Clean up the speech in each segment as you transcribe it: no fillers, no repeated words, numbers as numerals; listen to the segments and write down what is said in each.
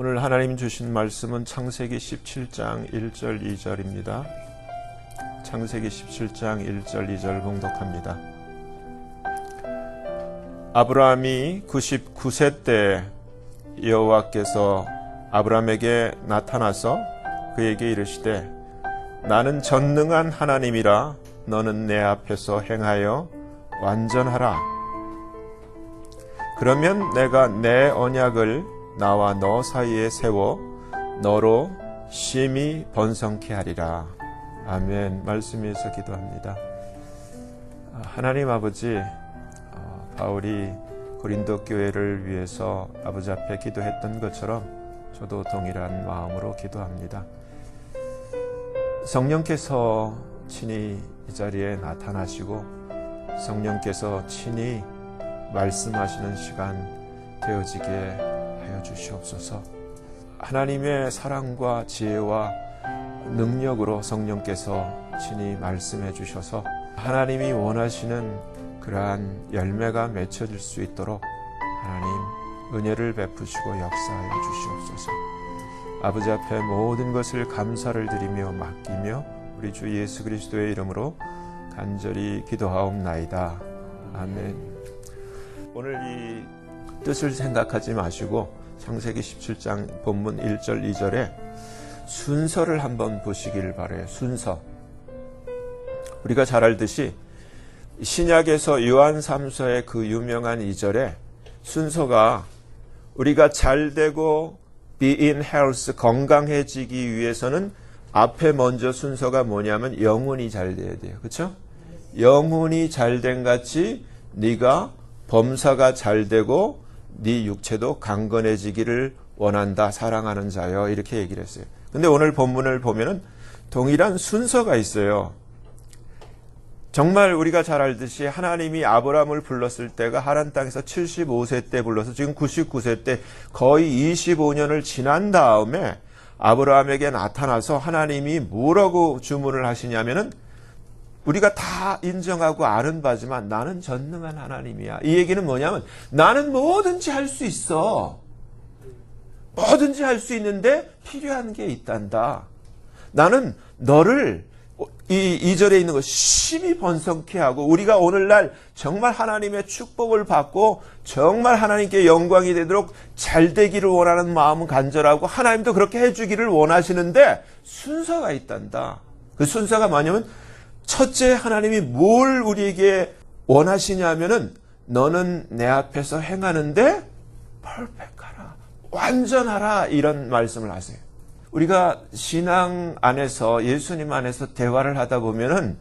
오늘 하나님 주신 말씀은 창세기 17장 1절 2절입니다. 창세기 17장 1절 2절 봉독합니다. 아브라함이 99세 때 여호와께서 아브라함에게 나타나서 그에게 이르시되 나는 전능한 하나님이라 너는 내 앞에서 행하여 완전하라. 그러면 내가 내 언약을 나와 너 사이에 세워 너로 심히 번성케 하리라. 아멘. 말씀에서 기도합니다. 하나님 아버지, 바울이 고린도 교회를 위해서 아버지 앞에 기도했던 것처럼 저도 동일한 마음으로 기도합니다. 성령께서 친히 이 자리에 나타나시고 성령께서 친히 말씀하시는 시간 되어지게 하여 주시옵소서. 하나님의 사랑과 지혜와 능력으로 성령께서 친히 말씀해 주셔서 하나님이 원하시는 그러한 열매가 맺혀질 수 있도록 하나님 은혜를 베푸시고 역사하여 주시옵소서. 아버지 앞에 모든 것을 감사를 드리며 맡기며 우리 주 예수 그리스도의 이름으로 간절히 기도하옵나이다. 아멘. 오늘 이 뜻을 생각하지 마시고 창세기 17장 본문 1절 2절에 순서를 한번 보시길 바라요. 순서. 우리가 잘 알듯이 신약에서 요한 3서의 그 유명한 2절에 순서가 우리가 잘되고 be in health, 건강해지기 위해서는 앞에 먼저 순서가 뭐냐면 영혼이 잘 돼야 돼요. 그렇죠? 영혼이 잘된 같이 네가 범사가 잘되고 네 육체도 강건해지기를 원한다. 사랑하는 자여. 이렇게 얘기를 했어요. 근데 오늘 본문을 보면은 동일한 순서가 있어요. 정말 우리가 잘 알듯이 하나님이 아브라함을 불렀을 때가 하란 땅에서 75세 때 불러서 지금 99세 때 거의 25년을 지난 다음에 아브라함에게 나타나서 하나님이 뭐라고 주문을 하시냐면은 우리가 다 인정하고 아는 바지만 나는 전능한 하나님이야. 이 얘기는 뭐냐면 나는 뭐든지 할 수 있어. 뭐든지 할 수 있는데 필요한 게 있단다. 나는 너를 이 2절에 있는 것 심히 번성케 하고 우리가 오늘날 정말 하나님의 축복을 받고 정말 하나님께 영광이 되도록 잘 되기를 원하는 마음은 간절하고 하나님도 그렇게 해주기를 원하시는데 순서가 있단다. 그 순서가 뭐냐면 첫째 하나님이 뭘 우리에게 원하시냐면은 너는 내 앞에서 행하는데 퍼펙트하라. 완전하라. 이런 말씀을 하세요. 우리가 신앙 안에서 예수님 안에서 대화를 하다 보면은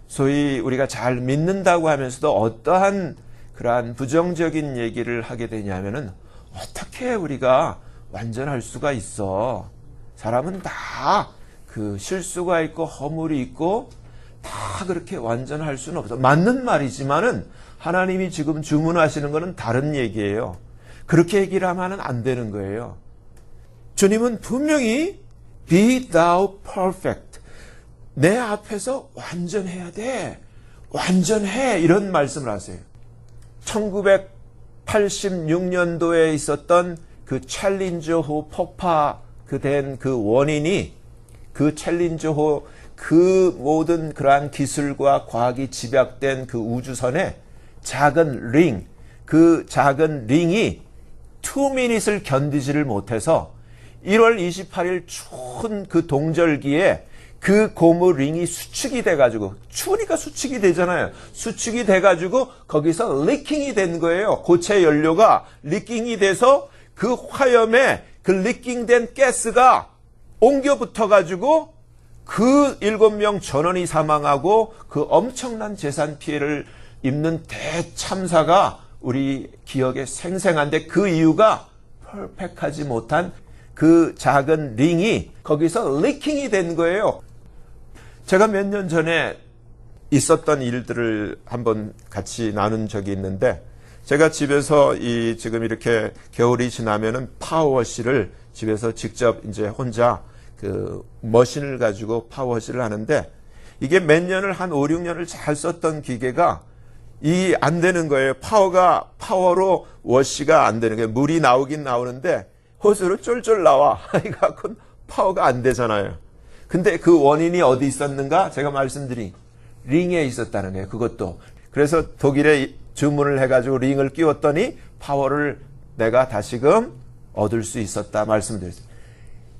소위 우리가 잘 믿는다고 하면서도 어떠한 그러한 부정적인 얘기를 하게 되냐면은 어떻게 우리가 완전할 수가 있어. 사람은 다 그 실수가 있고 허물이 있고 다 그렇게 완전할 수는 없어. 맞는 말이지만은 하나님이 지금 주문하시는 거는 다른 얘기예요. 그렇게 얘기를 하면 안 되는 거예요. 주님은 분명히 be thou perfect. 내 앞에서 완전해야 돼. 완전해. 이런 말씀을 하세요. 1986년도에 있었던 그 챌린저호 폭파 된 그 원인이 그 챌린저호 그 모든 그러한 기술과 과학이 집약된 그 우주선에 작은 링, 그 작은 링이 2미닛을 견디지를 못해서 1월 28일 추운 그 동절기에 그 고무 링이 수축이 돼가지고 추우니까 수축이 되잖아요. 수축이 돼가지고 거기서 리킹이 된 거예요. 고체 연료가 리킹이 돼서 그 화염에 그 리킹된 가스가 옮겨 붙어가지고 그 7명 전원이 사망하고 그 엄청난 재산 피해를 입는 대참사가 우리 기억에 생생한데 그 이유가 퍼펙트하지 못한 그 작은 링이 거기서 리킹이 된 거예요. 제가 몇 년 전에 있었던 일들을 한번 같이 나눈 적이 있는데 제가 집에서 지금 이렇게 겨울이 지나면은 파워워시를 집에서 직접 이제 혼자 그 머신을 가지고 파워워시를 하는데 이게 몇 년을 한 5, 6년을 잘 썼던 기계가 안 되는 거예요. 파워로 워시가 안 되는 거예요. 물이 나오긴 나오는데 호수로 쫄쫄 나와. 이거 파워가 안 되잖아요. 근데 그 원인이 어디 있었는가? 제가 말씀드린 링에 있었다는 거예요. 그것도. 그래서 독일에 주문을 해가지고 링을 끼웠더니 파워를 내가 다시금 얻을 수 있었다 말씀드렸어요.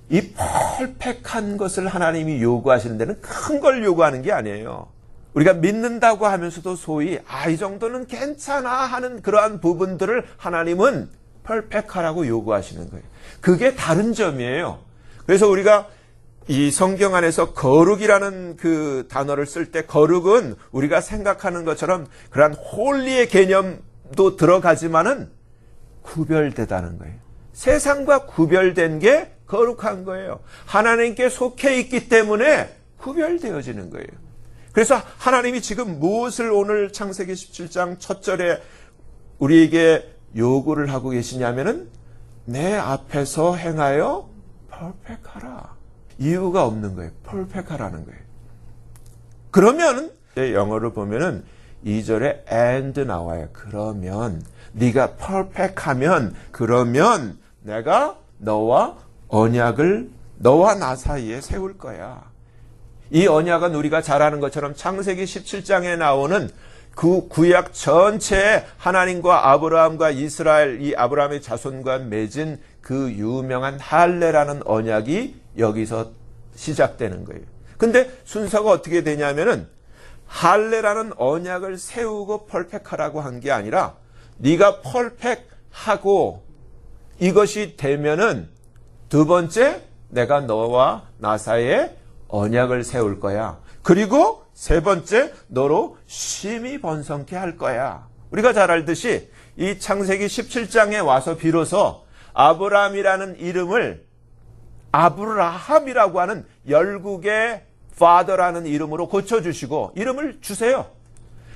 이 퍼펙트한 것을 하나님이 요구하시는 데는 큰 걸 요구하는 게 아니에요. 우리가 믿는다고 하면서도 소위 이 정도는 괜찮아 하는 그러한 부분들을 하나님은 퍼펙트하라고 요구하시는 거예요. 그게 다른 점이에요. 그래서 우리가 이 성경 안에서 거룩이라는 그 단어를 쓸 때 거룩은 우리가 생각하는 것처럼 그러한 홀리의 개념도 들어가지만은 구별되다는 거예요. 세상과 구별된 게 거룩한 거예요. 하나님께 속해 있기 때문에 구별되어지는 거예요. 그래서 하나님이 지금 무엇을 오늘 창세기 17장 첫 절에 우리에게 요구를 하고 계시냐면은 내 앞에서 행하여 퍼펙트하라. 이유가 없는 거예요. 퍼펙트하라는 거예요. 그러면 영어로 보면은 2절에 and 나와요. 그러면 네가 퍼펙트하면 그러면 내가 너와 언약을 너와 나 사이에 세울 거야. 이 언약은 우리가 잘 아는 것처럼 창세기 17장에 나오는 그 구약 전체에 하나님과 아브라함과 이스라엘 이 아브라함의 자손과 맺은 그 유명한 할례라는 언약이 여기서 시작되는 거예요. 근데 순서가 어떻게 되냐면은 할례라는 언약을 세우고 퍼펙트하라고 한 게 아니라 네가 퍼펙트하고 이것이 되면은 두 번째 내가 너와 나 사이에 언약을 세울 거야. 그리고 세 번째 너로 심히 번성케 할 거야. 우리가 잘 알듯이 이 창세기 17장에 와서 비로소 아브라함이라는 이름을 아브라함이라고 하는 열국의 father라는 이름으로 고쳐주시고 이름을 주세요.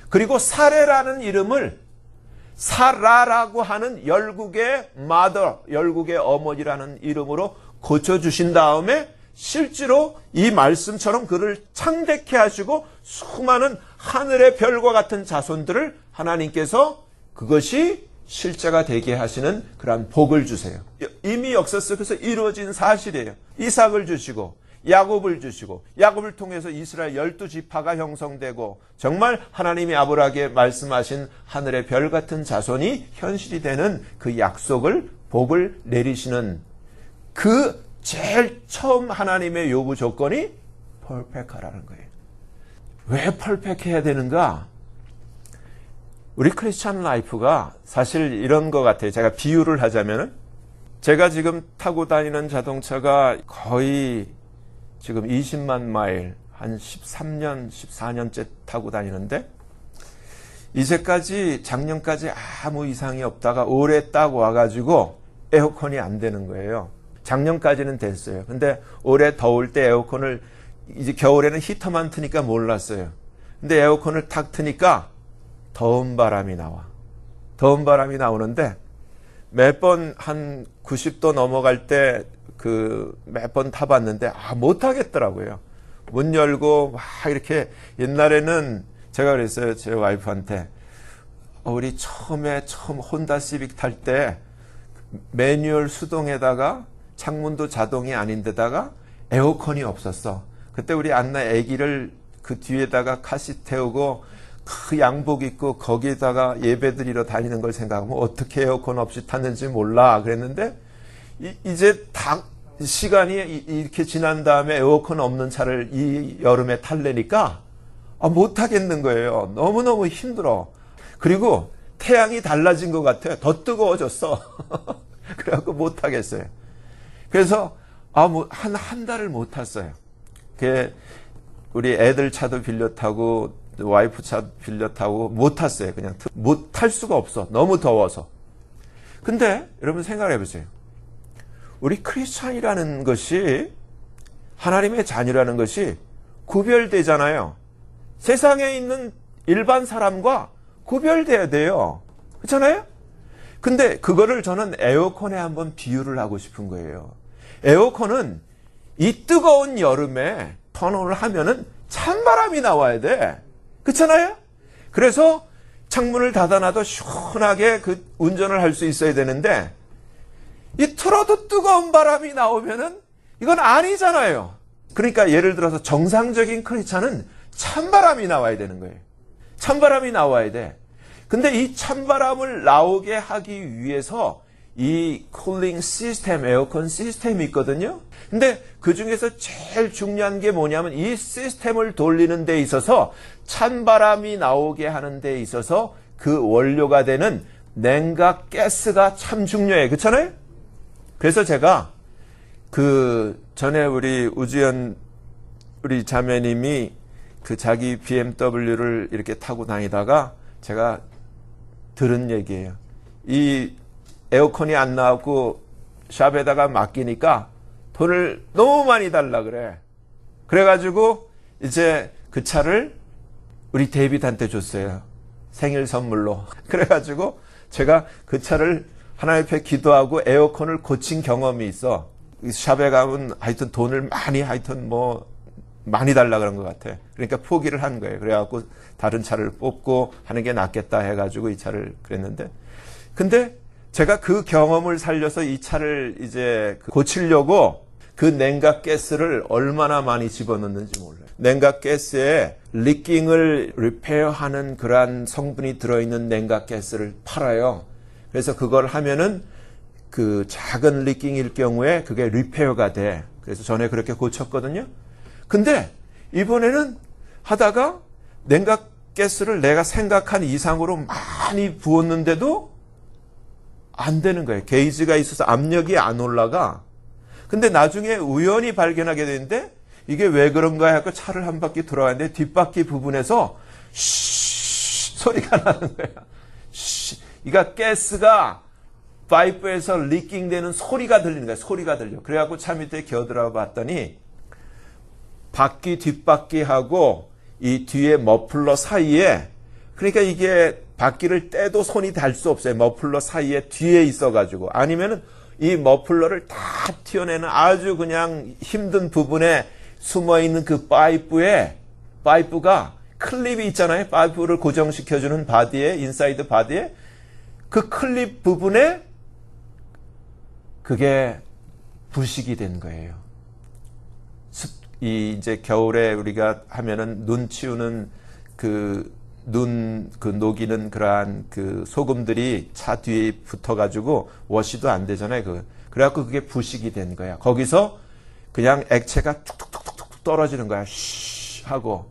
그리고 사레라는 이름을 사라라고 하는 열국의 mother, 열국의 어머니라는 이름으로 고쳐주신 다음에 실제로 이 말씀처럼 그를 창대케 하시고 수많은 하늘의 별과 같은 자손들을 하나님께서 그것이 실제가 되게 하시는 그러한 복을 주세요. 이미 역사 속에서 이루어진 사실이에요. 이삭을 주시고 야곱을 주시고 야곱을 통해서 이스라엘 12지파가 형성되고 정말 하나님이 아브라함에게 말씀하신 하늘의 별 같은 자손이 현실이 되는 그 약속을 복을 내리시는 그 제일 처음 하나님의 요구 조건이 퍼펙트하라는 거예요. 왜 퍼펙트해야 되는가? 우리 크리스찬 라이프가 사실 이런 것 같아요. 제가 비유를 하자면은 제가 지금 타고 다니는 자동차가 거의 지금 20만 마일 한 13년, 14년째 타고 다니는데 이제까지 작년까지 아무 이상이 없다가 올해 딱 와가지고 에어컨이 안 되는 거예요. 작년까지는 됐어요. 근데 올해 더울 때 에어컨을 이제 겨울에는 히터만 트니까 몰랐어요. 근데 에어컨을 탁 트니까 더운 바람이 나와. 더운 바람이 나오는데 몇 번 한 90도 넘어갈 때 몇 번 타봤는데 못 하겠더라고요. 문 열고 막 이렇게 옛날에는 제가 그랬어요. 제 와이프한테 우리 처음 혼다 시빅 탈 때 매뉴얼 수동에다가 창문도 자동이 아닌데다가 에어컨이 없었어. 그때 우리 안나 아기를 그 뒤에다가 카시 태우고 그 양복 입고 거기에다가 예배 드리러 다니는 걸 생각하면 어떻게 에어컨 없이 탔는지 몰라 그랬는데 이제 다 시간이 이렇게 지난 다음에 에어컨 없는 차를 이 여름에 탈래니까 못 하겠는 거예요. 너무너무 힘들어. 그리고 태양이 달라진 것 같아요. 더 뜨거워졌어. 그래갖고 못 하겠어요. 그래서 한 달을 못 탔어요. 우리 애들 차도 빌려 타고 와이프 차 빌려 타고 못 탔어요. 그냥 못 탈 수가 없어. 너무 더워서. 근데 여러분 생각을 해보세요. 우리 크리스찬이라는 것이 하나님의 자녀라는 것이 구별되잖아요. 세상에 있는 일반 사람과 구별돼야 돼요. 그렇잖아요? 근데 그거를 저는 에어컨에 한번 비유를 하고 싶은 거예요. 에어컨은 이 뜨거운 여름에 턴온을 하면은 찬바람이 나와야 돼. 그렇잖아요? 그래서 창문을 닫아놔도 시원하게 그 운전을 할 수 있어야 되는데 이 틀어도 뜨거운 바람이 나오면은 이건 아니잖아요. 그러니까 예를 들어서 정상적인 크리스찬은 찬바람이 나와야 되는 거예요. 찬바람이 나와야 돼. 근데 이 찬바람을 나오게 하기 위해서 이 쿨링 시스템, 에어컨 시스템이 있거든요. 근데 그 중에서 제일 중요한 게 뭐냐면 이 시스템을 돌리는 데 있어서 찬바람이 나오게 하는 데 있어서 그 원료가 되는 냉각 가스가 참 중요해요. 그렇잖아요? 그래서 제가 그 전에 우리 우주연 우리 자매님이 그 자기 BMW를 이렇게 타고 다니다가 제가 들은 얘기예요. 이 에어컨이 안 나왔고 샵에다가 맡기니까 돈을 너무 많이 달라 그래. 그래가지고 이제 그 차를 우리 데이빗한테 줬어요. 생일 선물로. 그래가지고 제가 그 차를 하나님 앞에 기도하고 에어컨을 고친 경험이 있어. 샵에 가면 하여튼 돈을 많이 달라 그런 것 같아. 그러니까 포기를 한 거예요. 그래갖고 다른 차를 뽑고 하는 게 낫겠다 해가지고 이 차를 그랬는데. 근데 제가 그 경험을 살려서 이 차를 이제 고치려고 그 냉각 가스를 얼마나 많이 집어넣는지 몰라요. 냉각 가스에 리킹을 리페어하는 그러한 성분이 들어있는 냉각 가스를 팔아요. 그래서 그걸 하면은 그 작은 리킹일 경우에 그게 리페어가 돼. 그래서 전에 그렇게 고쳤거든요. 근데 이번에는 하다가 냉각 가스를 내가 생각한 이상으로 많이 부었는데도 안 되는 거예요. 게이지가 있어서 압력이 안 올라가. 근데 나중에 우연히 발견하게 되는데 이게 왜 그런가 하고 차를 한 바퀴 돌아왔는데 뒷바퀴 부분에서 쉬 소리가 나는 거야. 쉬. 그러니까 가스가 파이프에서 리킹되는 소리가 들리는 거야. 소리가 들려. 그래갖고 차 밑에 겨들어 봤더니 바퀴 뒷바퀴하고 이 뒤에 머플러 사이에 그러니까 이게 바퀴를 떼도 손이 닿을 수 없어요. 머플러 사이에 뒤에 있어가지고. 아니면은 이 머플러를 다 튀어내는 아주 그냥 힘든 부분에 숨어있는 그 파이프가 클립이 있잖아요. 파이프를 고정시켜주는 바디에, 인사이드 바디에. 그 클립 부분에 그게 부식이 된 거예요. 이제 겨울에 우리가 하면은 눈 치우는 눈 녹이는 그러한 그 소금들이 차 뒤에 붙어가지고 워시도 안 되잖아요. 그래갖고 그게 부식이 된 거야. 거기서 그냥 액체가 툭툭툭툭 떨어지는 거야. 쉬 하고.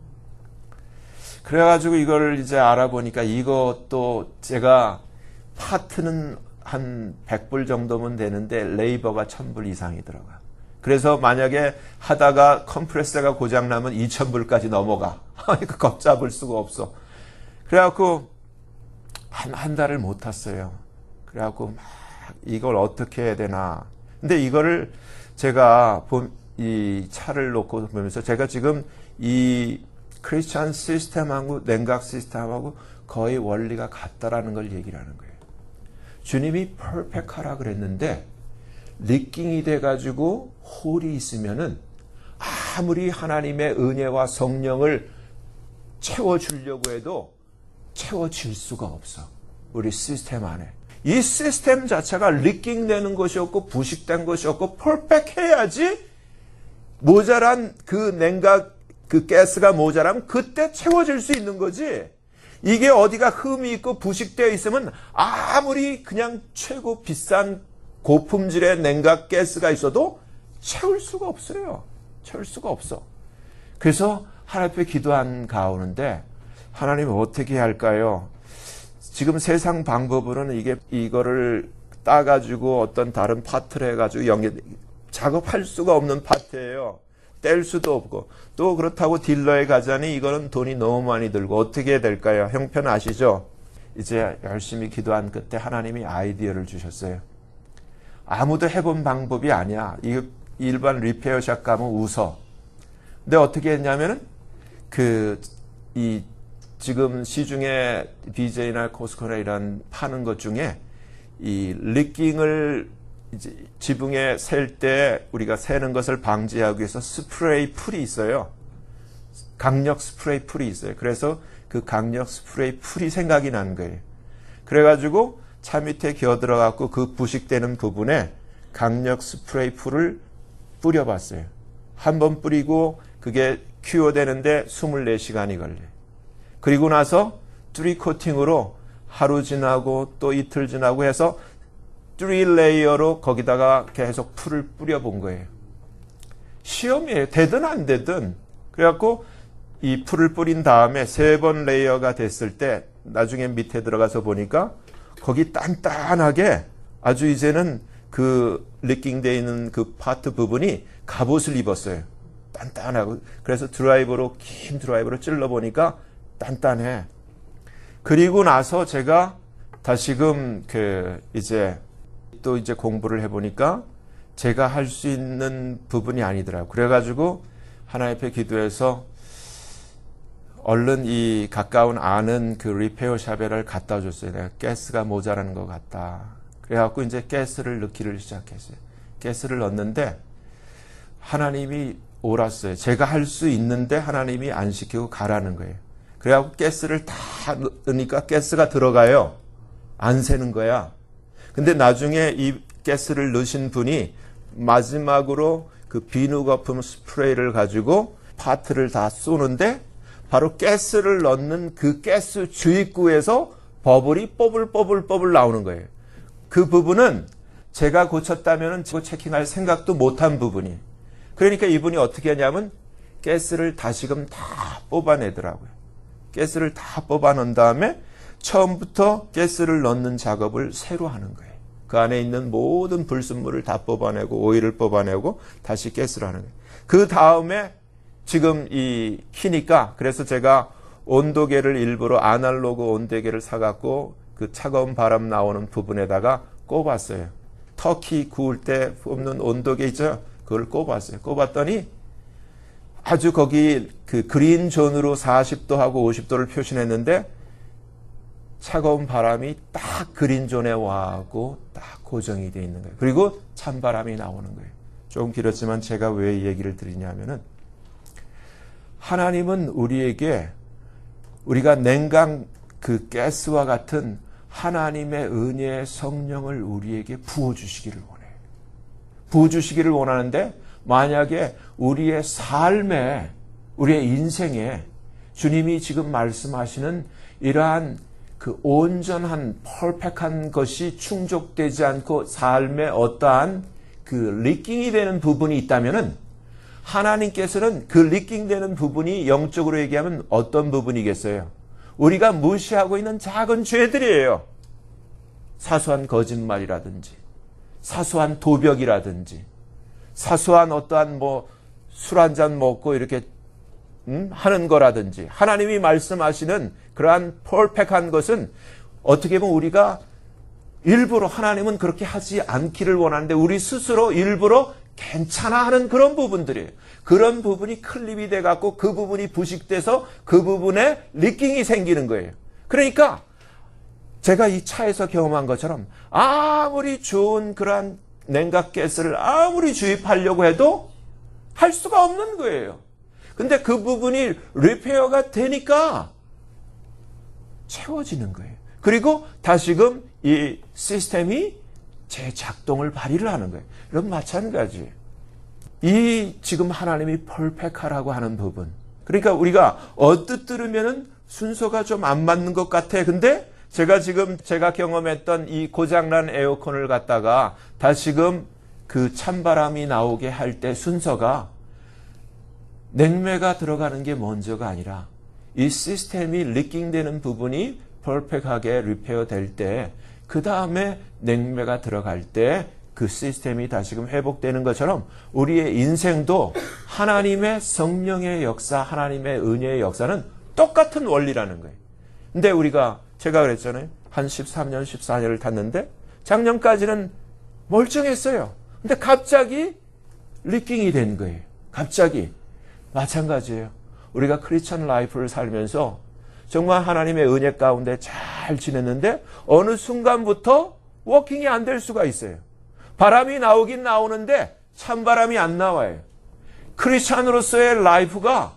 그래가지고 이걸 이제 알아보니까 이것도 제가 파트는 한 100불 정도면 되는데 레이버가 1000불 이상이 들어가. 그래서 만약에 하다가 컴프레서가 고장나면 2000불까지 넘어가. 걷잡을 수가 없어. 그래갖고 한 달을 못 탔어요. 그래갖고 막 이걸 어떻게 해야 되나. 근데 이거를 제가 이 차를 놓고 보면서 제가 지금 이 크리스찬 시스템하고 냉각 시스템하고 거의 원리가 같다라는 걸 얘기를 하는 거예요. 주님이 퍼펙트하라 그랬는데 리킹이 돼가지고 홀이 있으면은 아무리 하나님의 은혜와 성령을 채워주려고 해도 채워질 수가 없어. 우리 시스템 안에. 이 시스템 자체가 리킹되는 것이 없고 부식된 것이 없고 퍼펙트해야지 모자란 그 냉각 그 가스가 모자라면 그때 채워질 수 있는 거지. 이게 어디가 흠이 있고 부식되어 있으면 아무리 그냥 최고 비싼 고품질의 냉각 가스가 있어도 채울 수가 없어요. 채울 수가 없어. 그래서 하나님 앞에 기도한 가오는데 하나님 어떻게 할까요? 지금 세상 방법으로는 이거를 따가지고 어떤 다른 파트를 해가지고 작업할 수가 없는 파트예요. 뗄 수도 없고 또 그렇다고 딜러에 가자니 이거는 돈이 너무 많이 들고 어떻게 해야 될까요? 형편 아시죠? 이제 열심히 기도한 끝에 하나님이 아이디어를 주셨어요. 아무도 해본 방법이 아니야. 이 일반 리페어샵 가면 웃어. 근데 어떻게 했냐면은 지금 시중에 BJ나 코스코나 이런 파는 것 중에 이 리킹을 이제 지붕에 셀 때 우리가 새는 것을 방지하기 위해서 스프레이 풀이 있어요. 강력 스프레이 풀이 있어요. 그래서 그 강력 스프레이 풀이 생각이 난 거예요. 그래가지고 차 밑에 기어 들어가고 그 부식되는 부분에 강력 스프레이 풀을 뿌려봤어요. 한 번 뿌리고 그게 큐어 되는데 24시간이 걸려요. 그리고 나서 3코팅으로 하루 지나고 또 이틀 지나고 해서 3레이어로 거기다가 계속 풀을 뿌려본 거예요. 시험이에요. 되든 안 되든. 그래갖고 이 풀을 뿌린 다음에 3번 레이어가 됐을 때 나중에 밑에 들어가서 보니까 거기 단단하게 아주 이제는 그 리킹되어 있는 그 파트 부분이 갑옷을 입었어요. 단단하고. 그래서 드라이버로, 긴 드라이버로 찔러보니까 단단해. 그리고 나서 제가 다시금 이제 공부를 해보니까 제가 할 수 있는 부분이 아니더라고요. 그래가지고 하나님 앞에 기도해서 얼른 이 가까운 아는 그 리페어 샵에를 갖다 줬어요. 내가 가스가 모자라는 것 같다. 그래갖고 이제 가스를 넣기를 시작했어요. 가스를 넣었는데 하나님이 옳았어요. 제가 할 수 있는데 하나님이 안 시키고 가라는 거예요. 그래갖고 가스를 다 넣으니까 가스가 들어가요. 안 새는 거야. 근데 나중에 이 가스를 넣으신 분이 마지막으로 그 비누 거품 스프레이를 가지고 파트를 다 쏘는데 바로 가스를 넣는 그 가스 주입구에서 버블이 뽀블 나오는 거예요. 그 부분은 제가 고쳤다면 체킹할 생각도 못한 부분이. 그러니까 이분이 어떻게 하냐면 가스를 다시금 다 뽑아내더라고요. 가스를 다 뽑아놓은 다음에 처음부터 가스를 넣는 작업을 새로 하는 거예요. 그 안에 있는 모든 불순물을 다 뽑아내고 오일을 뽑아내고 다시 가스를 하는 거예요. 그 다음에 지금 이 키니까 그래서 제가 온도계를 일부러 아날로그 온도계를 사갖고 그 차가운 바람 나오는 부분에다가 꼽았어요. 터키 구울 때 뽑는 온도계 있죠? 그걸 꼽았어요. 꼽았더니 아주 거기 그 그린 존으로 40도하고 50도를 표시했는데 차가운 바람이 딱 그린 존에 와고 딱 고정이 되어 있는 거예요. 그리고 찬바람이 나오는 거예요. 조금 길었지만 제가 왜 이 얘기를 드리냐면은 하나님은 우리에게 우리가 냉각 그 가스와 같은 하나님의 은혜의 성령을 우리에게 부어주시기를 원해요. 부어주시기를 원하는데 만약에 우리의 삶에 우리의 인생에 주님이 지금 말씀하시는 이러한 그 온전한 퍼펙트한 것이 충족되지 않고 삶에 어떠한 그 리킹이 되는 부분이 있다면은 하나님께서는 그 리킹되는 부분이 영적으로 얘기하면 어떤 부분이겠어요? 우리가 무시하고 있는 작은 죄들이에요. 사소한 거짓말이라든지 사소한 도벽이라든지 사소한 어떠한 술 한 잔 먹고 이렇게 하는 거라든지 하나님이 말씀하시는 그러한 퍼펙트한 것은 어떻게 보면 우리가 일부러 하나님은 그렇게 하지 않기를 원하는데 우리 스스로 일부러 괜찮아 하는 그런 부분들이에요. 그런 부분이 클립이 돼갖고 그 부분이 부식돼서 그 부분에 리킹이 생기는 거예요. 그러니까 제가 이 차에서 경험한 것처럼 아무리 좋은 그러한 냉각가스를 아무리 주입하려고 해도 할 수가 없는 거예요. 근데 그 부분이 리페어가 되니까 채워지는 거예요. 그리고 다시금 이 시스템이 재작동을 발휘를 하는 거예요. 이런 마찬가지. 이 지금 하나님이 퍼펙트하라고 하는 부분. 그러니까 우리가 언뜻 들으면은 순서가 좀 안 맞는 것 같아. 근데 제가 경험했던 이 고장난 에어컨을 갖다가 다시금 그 찬바람이 나오게 할 때 순서가 냉매가 들어가는 게 먼저가 아니라 이 시스템이 리킹되는 부분이 퍼펙트하게 리페어 될 때 그 다음에 냉매가 들어갈 때 그 시스템이 다시금 회복되는 것처럼 우리의 인생도 하나님의 성령의 역사, 하나님의 은혜의 역사는 똑같은 원리라는 거예요. 근데 제가 그랬잖아요. 한 13년, 14년을 탔는데 작년까지는 멀쩡했어요. 근데 갑자기 리킹이 된 거예요. 갑자기. 마찬가지예요. 우리가 크리스천 라이프를 살면서 정말 하나님의 은혜 가운데 잘 지냈는데 어느 순간부터 워킹이 안 될 수가 있어요. 바람이 나오긴 나오는데 찬바람이 안 나와요. 크리스찬으로서의 라이프가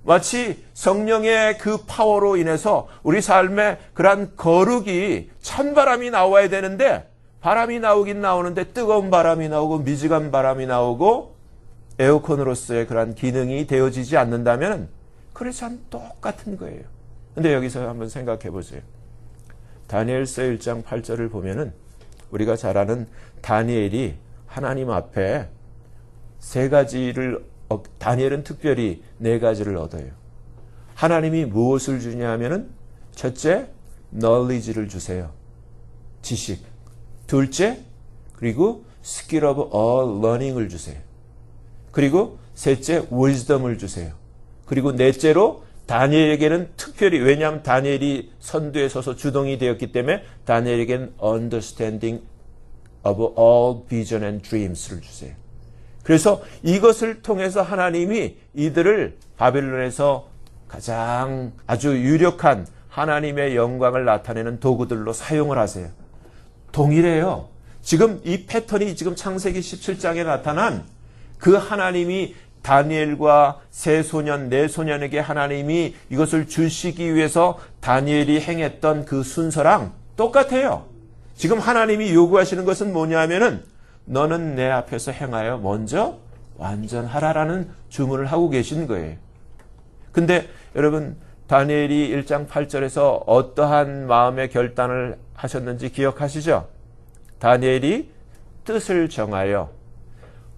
마치 성령의 그 파워로 인해서 우리 삶에 그러한 거룩이 찬바람이 나와야 되는데 바람이 나오긴 나오는데 뜨거운 바람이 나오고 미지근 바람이 나오고 에어컨으로서의 그런 기능이 되어지지 않는다면 그렇지 똑같은 거예요. 근데 여기서 한번 생각해 보세요. 다니엘서 1장 8절을 보면은 우리가 잘 아는 다니엘이 하나님 앞에 다니엘은 특별히 4가지를 얻어요. 하나님이 무엇을 주냐 하면은 첫째, knowledge를 주세요. 지식. 둘째, 그리고 skill of all learning을 주세요. 그리고 셋째, wisdom을 주세요. 그리고 넷째로 다니엘에게는 특별히, 왜냐하면 다니엘이 선두에 서서 주동이 되었기 때문에 다니엘에게는 understanding of all vision and dreams를 주세요. 그래서 이것을 통해서 하나님이 이들을 바벨론에서 가장 아주 유력한 하나님의 영광을 나타내는 도구들로 사용을 하세요. 동일해요. 지금 이 패턴이 지금 창세기 17장에 나타난 그 하나님이 다니엘과 세 소년, 네 소년에게 하나님이 이것을 주시기 위해서 다니엘이 행했던 그 순서랑 똑같아요. 지금 하나님이 요구하시는 것은 뭐냐면은 너는 내 앞에서 행하여 먼저 완전하라라는 주문을 하고 계신 거예요. 근데 여러분, 다니엘이 1장 8절에서 어떠한 마음의 결단을 하셨는지 기억하시죠? 다니엘이 뜻을 정하여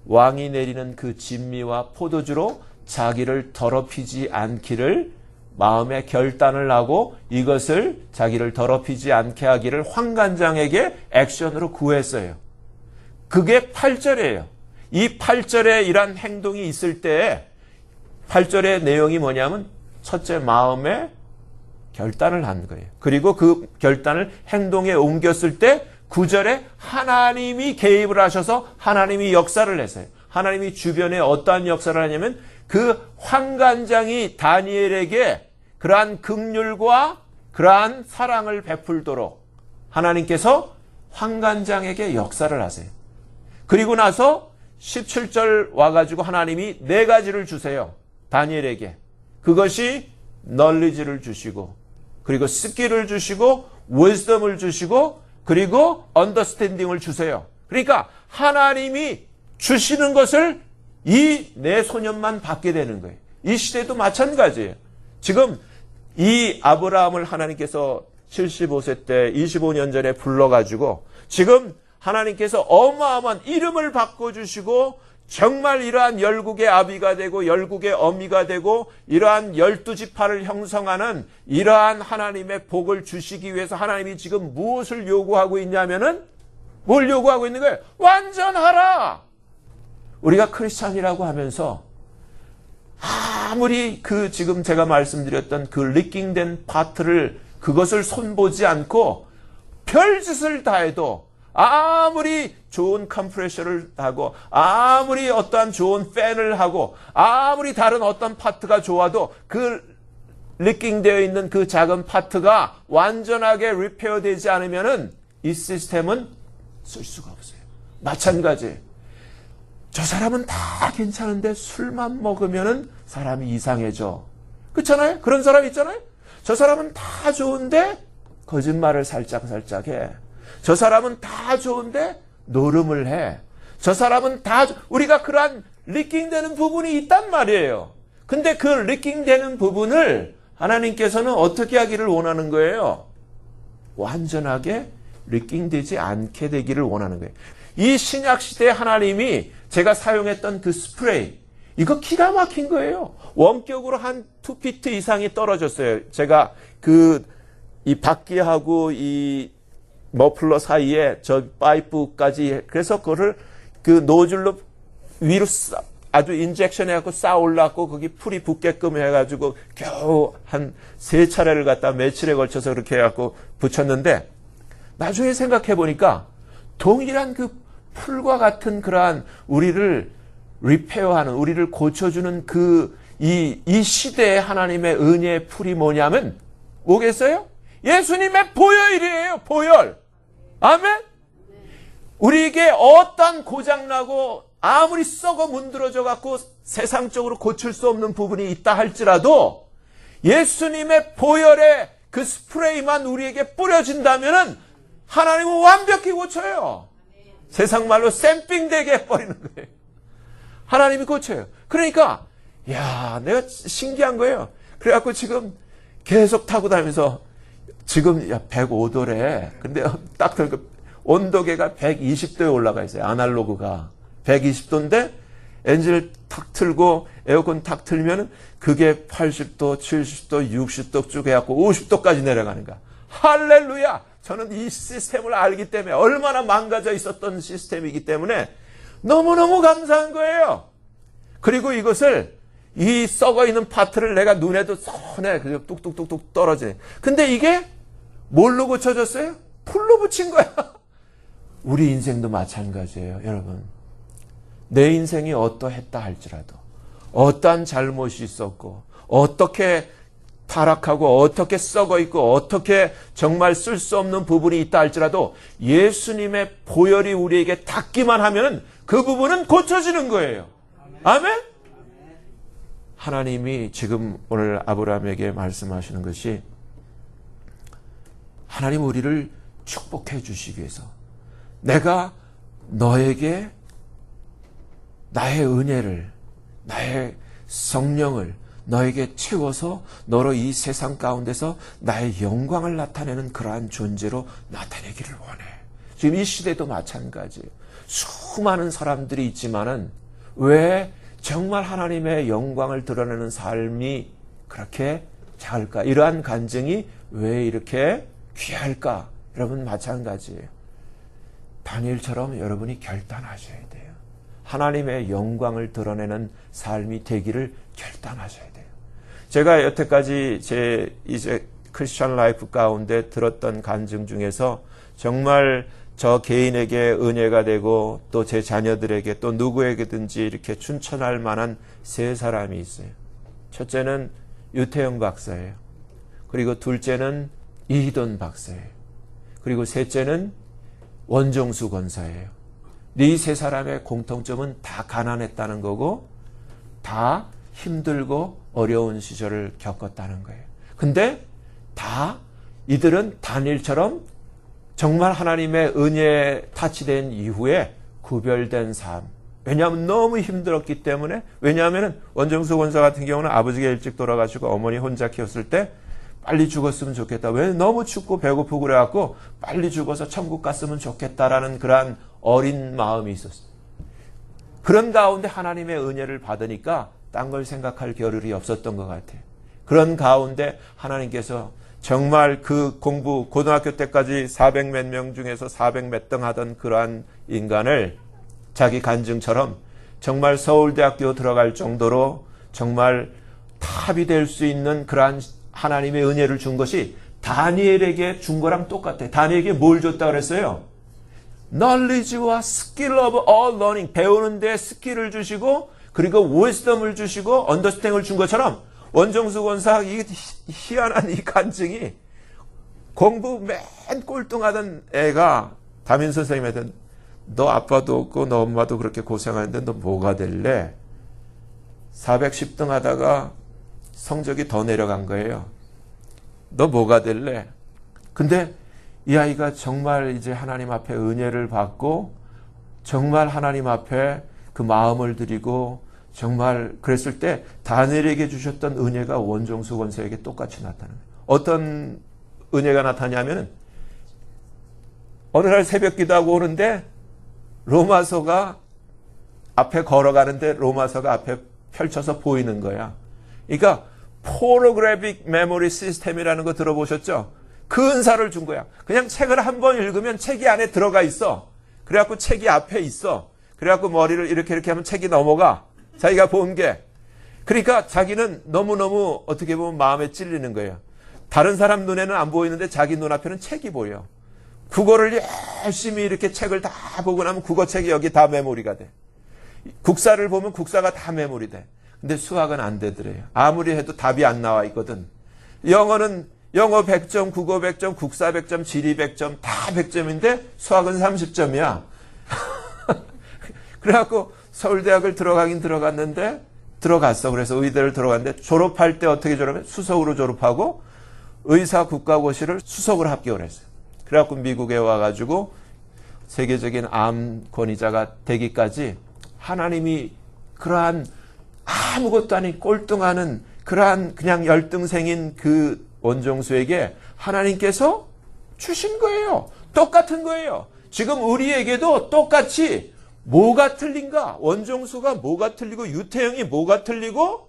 왕이 내리는 그 진미와 포도주로 자기를 더럽히지 않기를 마음의 결단을 하고 이것을 자기를 더럽히지 않게 하기를 환관장에게 액션으로 구했어요. 그게 8절이에요. 이 8절에 이런 행동이 있을 때 8절의 내용이 뭐냐면 첫째, 마음의 결단을 한 거예요. 그리고 그 결단을 행동에 옮겼을 때 9절에 하나님이 개입을 하셔서 하나님이 역사를 했어요. 하나님이 주변에 어떠한 역사를 하냐면 그 환관장이 다니엘에게 그러한 긍휼과 그러한 사랑을 베풀도록 하나님께서 환관장에게 역사를 하세요. 그리고 나서 17절 와가지고 하나님이 4가지를 주세요. 다니엘에게. 그것이 knowledge를 주시고 그리고 스킬을 주시고 wisdom을 주시고 그리고 understanding을 주세요. 그러니까 하나님이 주시는 것을 이 4소년만 받게 되는 거예요. 이 시대도 마찬가지예요. 지금 이 아브라함을 하나님께서 75세 때 25년 전에 불러가지고 지금 하나님께서 어마어마한 이름을 바꿔주시고 정말 이러한 열국의 아비가 되고 열국의 어미가 되고 이러한 12지파를 형성하는 이러한 하나님의 복을 주시기 위해서 하나님이 지금 무엇을 요구하고 있냐면은 뭘 요구하고 있는 거예요? 완전하라! 우리가 크리스찬이라고 하면서 아무리 지금 제가 말씀드렸던 그 리킹된 파트를 그것을 손보지 않고 별짓을 다 해도 아무리 좋은 컴프레셔를 하고 아무리 어떠한 좋은 팬을 하고 아무리 다른 어떤 파트가 좋아도 그 리킹되어 있는 그 작은 파트가 완전하게 리페어 되지 않으면은 이 시스템은 쓸 수가 없어요. 마찬가지. 저 사람은 다 괜찮은데 술만 먹으면은 사람이 이상해져. 그렇잖아요? 그런 사람 있잖아요? 저 사람은 다 좋은데 거짓말을 살짝 해. 저 사람은 다 좋은데 노름을 해. 저 사람은 다 우리가 그러한 리킹되는 부분이 있단 말이에요. 근데 그 리킹되는 부분을 하나님께서는 어떻게 하기를 원하는 거예요? 완전하게 리킹되지 않게 되기를 원하는 거예요. 이 신약시대 하나님이 제가 사용했던 그 스프레이 이거 기가 막힌 거예요. 원격으로 한 2피트 이상이 떨어졌어요. 제가 이 바퀴하고 이 머플러 사이에 저 파이프까지 그래서 그거를 그 노즐로 위로 아주 인젝션 해갖고 쌓아 올라갖고 거기 풀이 붙게끔 해가지고 겨우 한 3차례를 갖다 며칠에 걸쳐서 그렇게 해갖고 붙였는데 나중에 생각해 보니까 동일한 그 풀과 같은 그러한 우리를 리페어하는 우리를 고쳐주는 이 시대의 하나님의 은혜의 풀이 뭐냐면 뭐겠어요? 예수님의 보혈이에요. 보혈. 아멘? 우리에게 어떤 고장나고 아무리 썩어 문드러져 갖고 세상적으로 고칠 수 없는 부분이 있다 할지라도 예수님의 보혈의 그 스프레이만 우리에게 뿌려진다면은 하나님은 완벽히 고쳐요. 세상 말로 쌤삥되게 해버리는 거예요. 하나님이 고쳐요. 그러니까 야, 내가 신기한 거예요. 그래갖고 지금 계속 타고 다니면서 지금 105도래. 근데 딱 들으니까 온도계가 120도에 올라가 있어요. 아날로그가 120도인데 엔진을 탁 틀고 에어컨 탁 틀면 그게 80도, 70도, 60도 쭉 해갖고 50도까지 내려가는 거야. 할렐루야! 저는 이 시스템을 알기 때문에 얼마나 망가져 있었던 시스템이기 때문에 너무너무 감사한 거예요. 그리고 이것을 이 썩어 있는 파트를 내가 눈에도 선해. 그래서 뚝뚝뚝뚝 떨어지네. 근데 이게 뭘로 고쳐졌어요? 풀로 붙인 거야. 우리 인생도 마찬가지예요, 여러분. 내 인생이 어떠했다 할지라도, 어떠한 잘못이 있었고, 어떻게 타락하고, 어떻게 썩어 있고, 어떻게 정말 쓸 수 없는 부분이 있다 할지라도 예수님의 보혈이 우리에게 닿기만 하면 그 부분은 고쳐지는 거예요. 아멘? 하나님이 지금 오늘 아브라함에게 말씀하시는 것이 하나님 우리를 축복해 주시기 위해서 내가 너에게 나의 은혜를, 나의 성령을 너에게 채워서 너로 이 세상 가운데서 나의 영광을 나타내는 그러한 존재로 나타내기를 원해. 지금 이 시대도 마찬가지예요. 수많은 사람들이 있지만은 왜 정말 하나님의 영광을 드러내는 삶이 그렇게 작을까? 이러한 간증이 왜 이렇게 귀할까? 여러분 마찬가지예요. 다니엘처럼 여러분이 결단하셔야 돼요. 하나님의 영광을 드러내는 삶이 되기를 결단하셔야 돼요. 제가 여태까지 제 이제 크리스천 라이프 가운데 들었던 간증 중에서 정말 저 개인에게 은혜가 되고 또 제 자녀들에게 또 누구에게든지 이렇게 춘천할 만한 세 사람이 있어요. 첫째는 유태영 박사예요. 그리고 둘째는 이희돈 박사예요. 그리고 셋째는 원종수 권사예요. 이 세 사람의 공통점은 다 가난했다는 거고 다 힘들고 어려운 시절을 겪었다는 거예요. 근데 다 이들은 다니엘처럼 정말 하나님의 은혜에 타치된 이후에 구별된 삶. 왜냐하면 너무 힘들었기 때문에. 왜냐하면 원정수 권사 같은 경우는 아버지가 일찍 돌아가시고 어머니 혼자 키웠을 때 빨리 죽었으면 좋겠다. 왜 너무 춥고 배고프고 그래갖고 빨리 죽어서 천국 갔으면 좋겠다라는 그러한 어린 마음이 있었어요. 그런 가운데 하나님의 은혜를 받으니까 딴 걸 생각할 겨를이 없었던 것 같아요. 그런 가운데 하나님께서 정말 그 공부, 고등학교 때까지 400몇 명 중에서 400몇 등 하던 그러한 인간을 자기 간증처럼 정말 서울대학교 들어갈 정도로 정말 탑이 될 수 있는 그러한 하나님의 은혜를 준 것이 다니엘에게 준 거랑 똑같아요. 다니엘에게 뭘 줬다 그랬어요? knowledge와 skill of all learning, 배우는 데 스킬을 주시고 그리고 wisdom을 주시고 understanding을 준 것처럼 원정수 권사 이 희한한 이 간증이 공부 맨 꼴등하던 애가 담임 선생님한테 너 아빠도 없고 너 엄마도 그렇게 고생하는데 너 뭐가 될래? 410등 하다가 성적이 더 내려간 거예요. 너 뭐가 될래? 근데 이 아이가 정말 이제 하나님 앞에 은혜를 받고 정말 하나님 앞에 그 마음을 드리고 정말 그랬을 때 다니엘에게 주셨던 은혜가 원종수 권사에게 똑같이 나타나요. 어떤 은혜가 나타나냐면 어느 날 새벽 기도하고 오는데 로마서가 앞에 걸어가는데 로마서가 앞에 펼쳐서 보이는 거야. 그러니까 포로그래픽 메모리 시스템이라는 거 들어보셨죠? 그 은사를 준 거야. 그냥 책을 한 번 읽으면 책이 안에 들어가 있어. 그래갖고 책이 앞에 있어. 그래갖고 머리를 이렇게 하면 책이 넘어가. 자기가 본 게. 그러니까 자기는 너무너무 어떻게 보면 마음에 찔리는 거예요. 다른 사람 눈에는 안 보이는데 자기 눈앞에는 책이 보여. 국어를 열심히 이렇게 책을 다 보고 나면 국어책이 여기 다 메모리가 돼. 국사를 보면 국사가 다 메모리 돼. 근데 수학은 안 되더래요. 아무리 해도 답이 안 나와 있거든. 영어는 영어 100점, 국어 100점, 국사 100점, 지리 100점 다 100점인데 수학은 30점이야. 그래갖고 서울대학을 들어가긴 들어갔는데 들어갔어. 그래서 의대를 들어갔는데 졸업할 때 어떻게 졸업해? 수석으로 졸업하고 의사 국가고시를 수석으로 합격을 했어요. 그래갖고 미국에 와가지고 세계적인 암 권위자가 되기까지 하나님이 그러한 아무것도 아닌 꼴등하는 그러한 그냥 열등생인 그 원종수에게 하나님께서 주신 거예요. 똑같은 거예요. 지금 우리에게도 똑같이 뭐가 틀린가? 원종수가 뭐가 틀리고 유태영이 뭐가 틀리고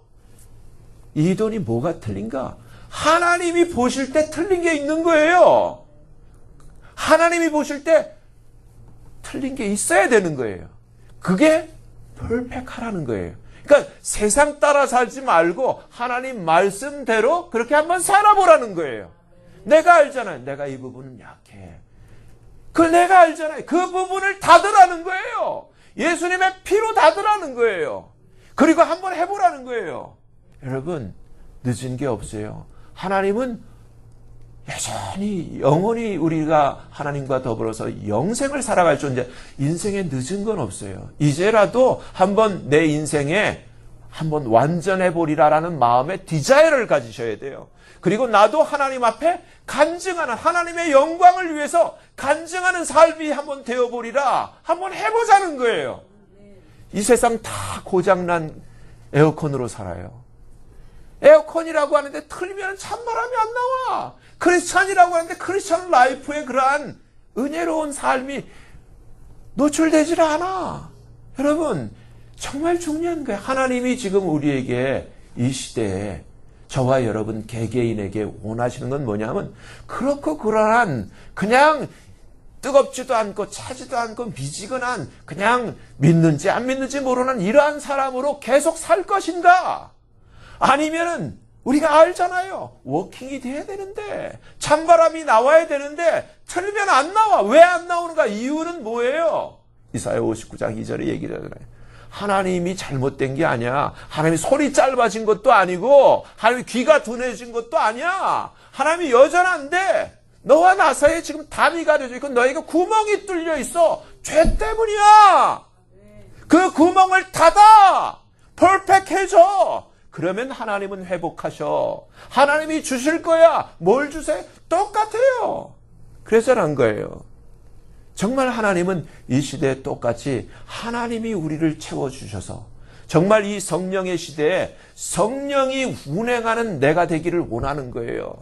이돈이 뭐가 틀린가? 하나님이 보실 때 틀린 게 있는 거예요. 하나님이 보실 때 틀린 게 있어야 되는 거예요. 그게 퍼펙트하라는 거예요. 그러니까 세상 따라 살지 말고 하나님 말씀대로 그렇게 한번 살아보라는 거예요. 내가 알잖아요. 내가 이 부분은 약해. 그걸 내가 알잖아요. 그 부분을 닫으라는 거예요. 예수님의 피로 닫으라는 거예요. 그리고 한번 해보라는 거예요. 여러분, 늦은 게 없어요. 하나님은 여전히 영원히 우리가 하나님과 더불어서 영생을 살아갈 존재, 인생에 늦은 건 없어요. 이제라도 한번 내 인생에 한번 완전해 보리라라는 마음의 디자이어를 가지셔야 돼요. 그리고 나도 하나님 앞에 간증하는, 하나님의 영광을 위해서 간증하는 삶이 한번 되어보리라, 한번 해보자는 거예요. 이 세상 다 고장난 에어컨으로 살아요. 에어컨이라고 하는데 틀리면 찬바람이 안 나와. 크리스찬이라고 하는데 크리스찬 라이프의 그러한 은혜로운 삶이 노출되질 않아. 여러분, 정말 중요한 거예요. 하나님이 지금 우리에게 이 시대에 저와 여러분 개개인에게 원하시는 건 뭐냐면 그렇고 그러한 그냥 뜨겁지도 않고 차지도 않고 미지근한 그냥 믿는지 안 믿는지 모르는 이러한 사람으로 계속 살 것인가? 아니면은 우리가 알잖아요. 워킹이 돼야 되는데 찬바람이 나와야 되는데 틀리면 안 나와. 왜 안 나오는가? 이유는 뭐예요? 이사야 59장 2절에 얘기를 하잖아요. 하나님이 잘못된 게 아니야. 하나님이 손이 짧아진 것도 아니고 하나님이 귀가 둔해진 것도 아니야. 하나님이 여전한데 너와 나 사이에 지금 담이 가려져 있고 너에게 구멍이 뚫려 있어. 죄 때문이야. 그 구멍을 닫아. 퍼펙트해져. 그러면 하나님은 회복하셔. 하나님이 주실 거야. 뭘 주세요? 똑같아요. 그래서 난 거예요. 정말 하나님은 이 시대에 똑같이 하나님이 우리를 채워주셔서 정말 이 성령의 시대에 성령이 운행하는 내가 되기를 원하는 거예요.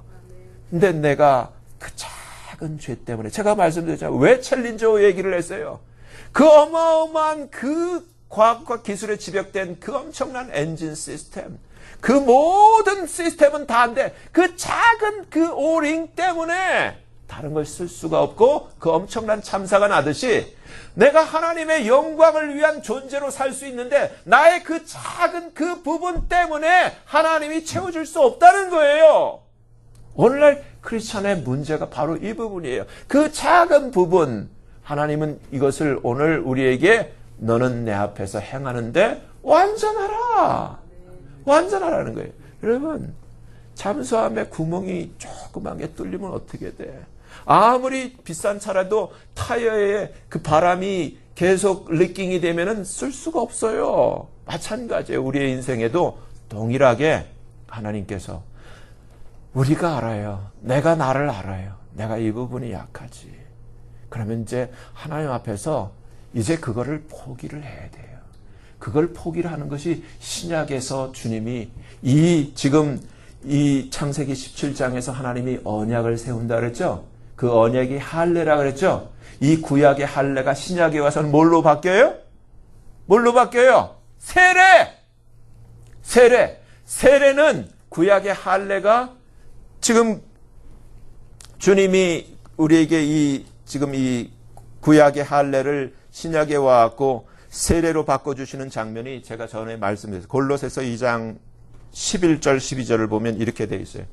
근데 내가 그 작은 죄 때문에 제가 말씀드렸잖아요. 왜 챌린저 얘기를 했어요? 그 어마어마한 그 과학과 기술에 집약된 그 엄청난 엔진 시스템, 그 모든 시스템은 다 안 돼. 그 작은 그 오링 때문에 다른 걸 쓸 수가 없고 그 엄청난 참사가 나듯이 내가 하나님의 영광을 위한 존재로 살 수 있는데 나의 그 작은 그 부분 때문에 하나님이 채워줄 수 없다는 거예요. 오늘날 크리스찬의 문제가 바로 이 부분이에요. 그 작은 부분, 하나님은 이것을 오늘 우리에게 너는 내 앞에서 행하는데 완전하라. 완전하라는 거예요. 여러분, 잠수함에 구멍이 조그만 게 뚫리면 어떻게 돼? 아무리 비싼 차라도 타이어에 그 바람이 계속 리킹이 되면은 쓸 수가 없어요. 마찬가지예요. 우리의 인생에도 동일하게 하나님께서 우리가 알아요. 내가 나를 알아요. 내가 이 부분이 약하지. 그러면 이제 하나님 앞에서 이제 그거를 포기를 해야 돼요. 그걸 포기를 하는 것이 신약에서 주님이 지금 이 창세기 17장에서 하나님이 언약을 세운다 그랬죠? 그 언약이 할례라 그랬죠? 이 구약의 할례가 신약에 와서는 뭘로 바뀌어요? 뭘로 바뀌어요? 세례! 세례는 구약의 할례가 지금 주님이 우리에게 지금 이 구약의 할례를 신약에 와갖고 세례로 바꿔주시는 장면이 제가 전에 말씀드렸어요. 골로새서 2장 11절 12절을 보면 이렇게 돼 있어요.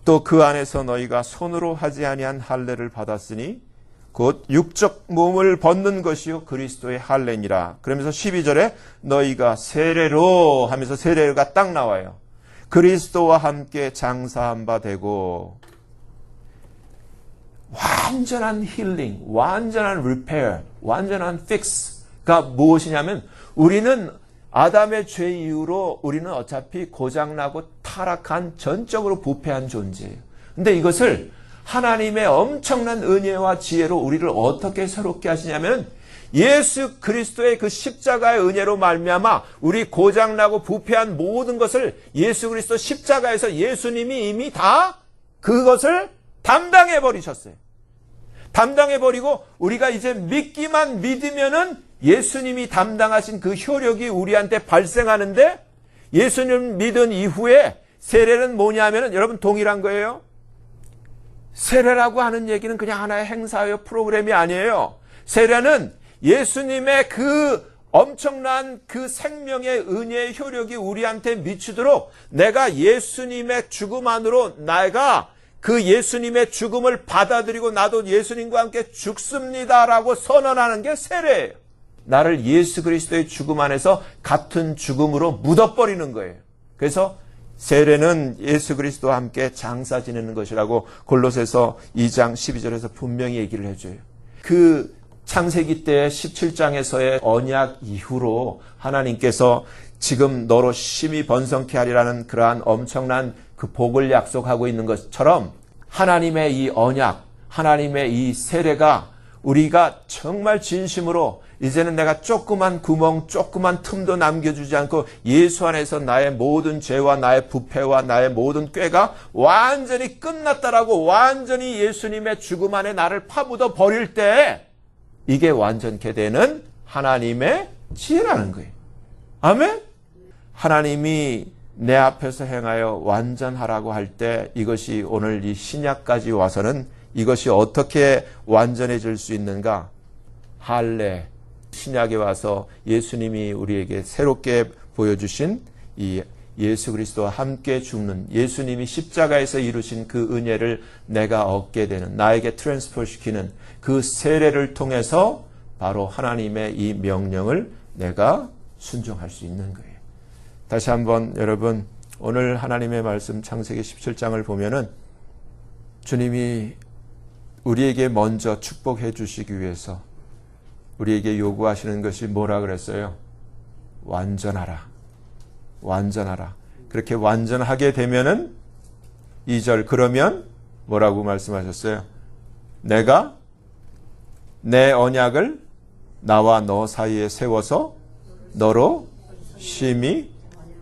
또 그 안에서 너희가 손으로 하지 아니한 할례를 받았으니 곧 육적 몸을 벗는 것이요 그리스도의 할례니라. 그러면서 12절에 너희가 세례로 하면서 세례가 딱 나와요. 그리스도와 함께 장사한 바 되고 완전한 힐링, 완전한 리페어, 완전한 픽스가 무엇이냐면 우리는 아담의 죄 이후로 우리는 어차피 고장나고 타락한 전적으로 부패한 존재예요. 근데 이것을 하나님의 엄청난 은혜와 지혜로 우리를 어떻게 새롭게 하시냐면 예수 그리스도의 그 십자가의 은혜로 말미암아 우리 고장나고 부패한 모든 것을 예수 그리스도 십자가에서 예수님이 이미 다 그것을 담당해 버리셨어요. 담당해 버리고 우리가 이제 믿기만 믿으면은 예수님이 담당하신 그 효력이 우리한테 발생하는데, 예수님 믿은 이후에 세례는 뭐냐면은 여러분 동일한 거예요. 세례라고 하는 얘기는 그냥 하나의 행사요 프로그램이 아니에요. 세례는 예수님의 그 엄청난 그 생명의 은혜의 효력이 우리한테 미치도록 내가 예수님의 죽음 안으로 내가 그 예수님의 죽음을 받아들이고 나도 예수님과 함께 죽습니다라고 선언하는 게 세례예요. 나를 예수 그리스도의 죽음 안에서 같은 죽음으로 묻어버리는 거예요. 그래서 세례는 예수 그리스도와 함께 장사 지내는 것이라고 골로새서 2장 12절에서 분명히 얘기를 해줘요. 그 창세기 때 17장에서의 언약 이후로 하나님께서 지금 너로 심히 번성케 하리라는 그러한 엄청난 그 복을 약속하고 있는 것처럼 하나님의 이 언약, 하나님의 이 세례가 우리가 정말 진심으로 이제는 내가 조그만 구멍, 조그만 틈도 남겨주지 않고 예수 안에서 나의 모든 죄와 나의 부패와 나의 모든 꾀가 완전히 끝났다라고 완전히 예수님의 죽음 안에 나를 파묻어 버릴 때 이게 완전케 되는 하나님의 지혜라는 거예요. 아멘? 하나님이 내 앞에서 행하여 완전하라고 할 때 이것이 오늘 이 신약까지 와서는 이것이 어떻게 완전해질 수 있는가? 할례, 신약에 와서 예수님이 우리에게 새롭게 보여주신 이 예수 그리스도와 함께 죽는 예수님이 십자가에서 이루신 그 은혜를 내가 얻게 되는, 나에게 트랜스퍼 시키는 그 세례를 통해서 바로 하나님의 이 명령을 내가 순종할 수 있는 거예요. 다시 한번 여러분, 오늘 하나님의 말씀 창세기 17장을 보면은 주님이 우리에게 먼저 축복해 주시기 위해서 우리에게 요구하시는 것이 뭐라 그랬어요? 완전하라. 완전하라. 그렇게 완전하게 되면은 2절, 그러면 뭐라고 말씀하셨어요? 내가 내 언약을 나와 너 사이에 세워서 너로 심히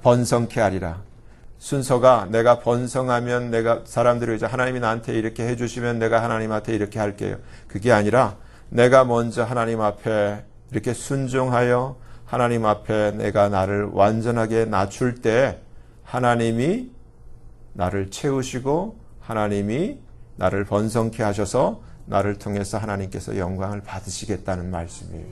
번성케 하리라. 순서가 내가 번성하면 내가 사람들이 이제 하나님이 나한테 이렇게 해주시면 내가 하나님한테 이렇게 할게요. 그게 아니라 내가 먼저 하나님 앞에 이렇게 순종하여 하나님 앞에 내가 나를 완전하게 낮출 때 하나님이 나를 채우시고 하나님이 나를 번성케 하셔서 나를 통해서 하나님께서 영광을 받으시겠다는 말씀이에요.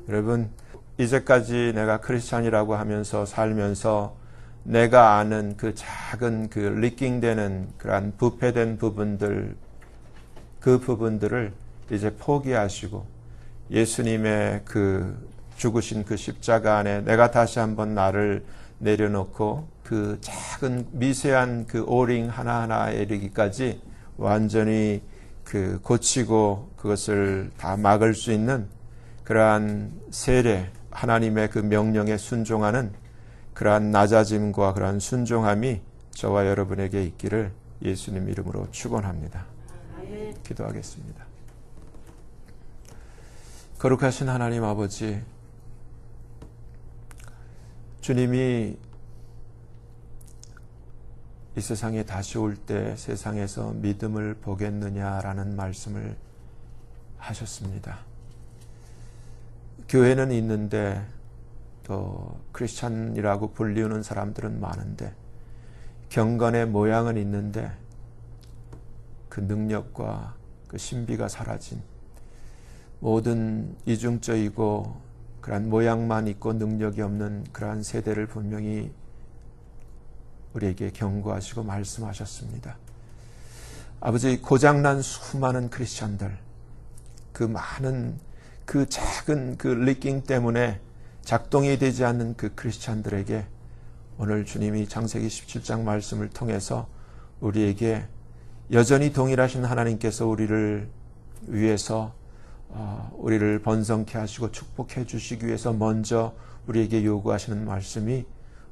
여러분, 이제까지 내가 크리스찬이라고 하면서 살면서 내가 아는 그 작은 그 리킹되는 그러한 부패된 부분들, 그 부분들을 이제 포기하시고 예수님의 그 죽으신 그 십자가 안에 내가 다시 한번 나를 내려놓고 그 작은 미세한 그 오링 하나하나에 이르기까지 완전히 그 고치고 그것을 다 막을 수 있는 그러한 세례, 하나님의 그 명령에 순종하는 그러한 낮아짐과 그러한 순종함이 저와 여러분에게 있기를 예수님 이름으로 축원합니다. 기도하겠습니다. 거룩하신 하나님 아버지, 주님이 이 세상에 다시 올 때 세상에서 믿음을 보겠느냐라는 말씀을 하셨습니다. 교회는 있는데 또 크리스찬이라고 불리우는 사람들은 많은데 경건의 모양은 있는데 그 능력과 그 신비가 사라진 모든 이중적이고 그러한 모양만 있고 능력이 없는 그러한 세대를 분명히 우리에게 경고하시고 말씀하셨습니다. 아버지, 고장난 수많은 크리스찬들, 그 많은 그 작은 그 리킹 때문에 작동이 되지 않는 그 크리스찬들에게 오늘 주님이 창세기 17장 말씀을 통해서 우리에게 여전히 동일하신 하나님께서 우리를 위해서 우리를 번성케 하시고 축복해 주시기 위해서 먼저 우리에게 요구하시는 말씀이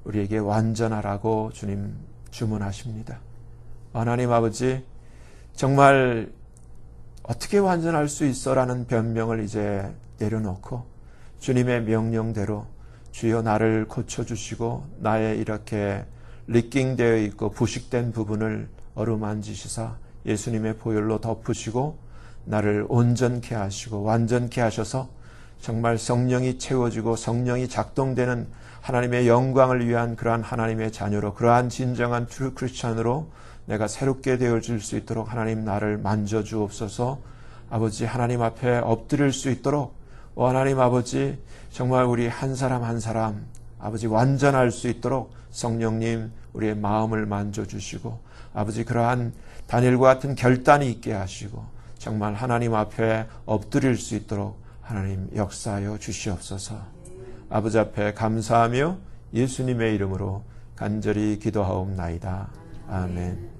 우리에게 완전하라고 주님 주문하십니다. 하나님 아버지, 정말 어떻게 완전할 수 있어라는 변명을 이제 내려놓고 주님의 명령대로 주여 나를 고쳐주시고 나의 이렇게 리깅되어 있고 부식된 부분을 어루만지시사 예수님의 보혈로 덮으시고 나를 온전케 하시고 완전케 하셔서 정말 성령이 채워지고 성령이 작동되는 하나님의 영광을 위한 그러한 하나님의 자녀로 그러한 진정한 트루 크리스찬으로 내가 새롭게 되어질 수 있도록 하나님 나를 만져주옵소서. 아버지 하나님 앞에 엎드릴 수 있도록 하나님 아버지 정말 우리 한 사람 한 사람 아버지 완전할 수 있도록 성령님 우리의 마음을 만져주시고 아버지 그러한 다니엘과 같은 결단이 있게 하시고 정말 하나님 앞에 엎드릴 수 있도록 하나님 역사하여 주시옵소서. 아버지 앞에 감사하며 예수님의 이름으로 간절히 기도하옵나이다. 아멘.